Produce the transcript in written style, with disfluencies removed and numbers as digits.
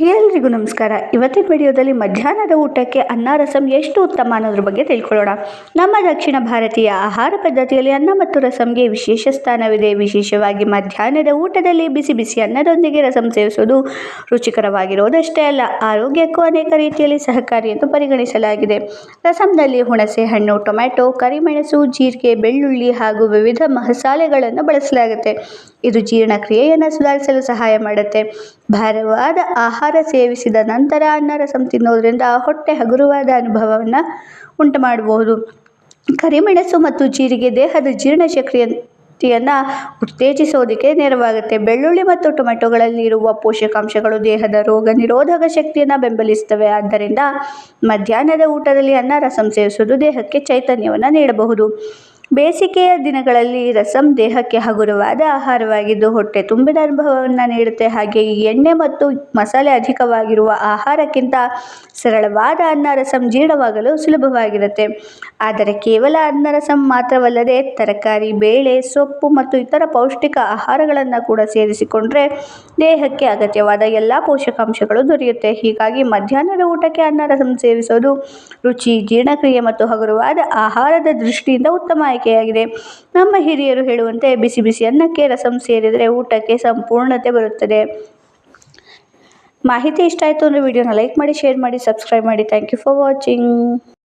ಎಲ್ರಿಗೂ ನಮಸ್ಕಾರ. ಇವತ್ತಿನ ವಿಡಿಯೋದಲ್ಲಿ ಮಧ್ಯಾಹ್ನದ ಊಟಕ್ಕೆ ಅನ್ನ ರಸಂ ಎಷ್ಟು ಉತ್ತಮ ಅನ್ನೋದ್ರ ಬಗ್ಗೆ ತಿಳ್ಕೊಳ್ಳೋಣ. ನಮ್ಮ ದಕ್ಷಿಣ ಭಾರತೀಯ ಆಹಾರ ಪದ್ಧತಿಯಲ್ಲಿ ಅನ್ನ ಮತ್ತು ರಸಂಗೆ ವಿಶೇಷ ಸ್ಥಾನವಿದೆ. ವಿಶೇಷವಾಗಿ ಮಧ್ಯಾಹ್ನದ ಊಟದಲ್ಲಿ ಬಿಸಿ ಬಿಸಿ ಅನ್ನದೊಂದಿಗೆ ರಸಂ ಸೇವಿಸುವುದು ರುಚಿಕರವಾಗಿರೋದಷ್ಟೇ ಅಲ್ಲ, ಆರೋಗ್ಯಕ್ಕೂ ಅನೇಕ ರೀತಿಯಲ್ಲಿ ಸಹಕಾರಿ ಎಂದು ಪರಿಗಣಿಸಲಾಗಿದೆ. ರಸಂನಲ್ಲಿ ಹುಣಸೆ ಹಣ್ಣು, ಟೊಮ್ಯಾಟೊ, ಕರಿಮೆಣಸು, ಜೀರಿಗೆ, ಬೆಳ್ಳುಳ್ಳಿ ಹಾಗೂ ವಿವಿಧ ಮಸಾಲೆಗಳನ್ನು ಬಳಸಲಾಗುತ್ತೆ. ಇದು ಜೀರ್ಣಕ್ರಿಯೆಯನ್ನು ಸುಧಾರಿಸಲು ಸಹಾಯ ಮಾಡುತ್ತೆ. ಭಾರವಾದ ಆಹಾರ ಸೇವಿಸಿದ ನಂತರ ಅನ್ನ ರಸಂ ತಿನ್ನೋದ್ರಿಂದ ಹೊಟ್ಟೆ ಹಗುರವಾದ ಅನುಭವವನ್ನು ಉಂಟು ಮಾಡಬಹುದು. ಕರಿಮೆಣಸು ಮತ್ತು ಜೀರಿಗೆ ದೇಹದ ಜೀರ್ಣಶಕ್ತಿಯನ್ನು ಉತ್ತೇಜಿಸೋದಕ್ಕೆ ನೆರವಾಗುತ್ತೆ. ಬೆಳ್ಳುಳ್ಳಿ ಮತ್ತು ಟೊಮೆಟೊಗಳಲ್ಲಿ ಇರುವ ಪೋಷಕಾಂಶಗಳು ದೇಹದ ರೋಗ ನಿರೋಧಕ ಶಕ್ತಿಯನ್ನು ಬೆಂಬಲಿಸ್ತವೆ. ಆದ್ದರಿಂದ ಮಧ್ಯಾಹ್ನದ ಊಟದಲ್ಲಿ ಅನ್ನ ರಸಂ ಸೇವಿಸುವುದು ದೇಹಕ್ಕೆ ಚೈತನ್ಯವನ್ನು ನೀಡಬಹುದು. ಬೇಸಿಗೆಯ ದಿನಗಳಲ್ಲಿ ರಸಂ ದೇಹಕ್ಕೆ ಹಗುರವಾದ ಆಹಾರವಾಗಿದ್ದು ಹೊಟ್ಟೆ ತುಂಬಿದ ಅನುಭವವನ್ನು ನೀಡುತ್ತೆ. ಹಾಗೆ ಈ ಎಣ್ಣೆ ಮತ್ತು ಮಸಾಲೆ ಅಧಿಕವಾಗಿರುವ ಆಹಾರಕ್ಕಿಂತ ಸರಳವಾದ ಅನ್ನ ರಸಂ ಜೀರ್ಣವಾಗಲು ಸುಲಭವಾಗಿರುತ್ತೆ. ಆದರೆ ಕೇವಲ ಅನ್ನ ರಸಂ ಮಾತ್ರವಲ್ಲದೆ ತರಕಾರಿ, ಬೇಳೆ, ಸೊಪ್ಪು ಮತ್ತು ಇತರ ಪೌಷ್ಟಿಕ ಆಹಾರಗಳನ್ನು ಕೂಡ ಸೇರಿಸಿಕೊಂಡ್ರೆ ದೇಹಕ್ಕೆ ಅಗತ್ಯವಾದ ಎಲ್ಲ ಪೋಷಕಾಂಶಗಳು ದೊರೆಯುತ್ತೆ. ಹೀಗಾಗಿ ಮಧ್ಯಾಹ್ನದ ಊಟಕ್ಕೆ ಅನ್ನ ರಸಂ ಸೇವಿಸೋದು ರುಚಿ, ಜೀರ್ಣಕ್ರಿಯೆ ಮತ್ತು ಹಗುರವಾದ ಆಹಾರದ ದೃಷ್ಟಿಯಿಂದ ಉತ್ತಮ ಆಯ್ಕೆಯಾಗಿದೆ. ನಮ್ಮ ಹಿರಿಯರು ಹೇಳುವಂತೆ ಬಿಸಿ ಬಿಸಿ ಅನ್ನಕ್ಕೆ ರಸಂ ಸೇರಿದರೆ ಊಟಕ್ಕೆ ಸಂಪೂರ್ಣತೆ ಬರುತ್ತದೆ. ಮಾಹಿತಿ ಇಷ್ಟ ಆಯಿತು ಅಂದರೆ ವಿಡಿಯೋನ ಲೈಕ್ ಮಾಡಿ, ಶೇರ್ ಮಾಡಿ, ಸಬ್ಸ್ಕ್ರೈಬ್ ಮಾಡಿ. Thank you for watching.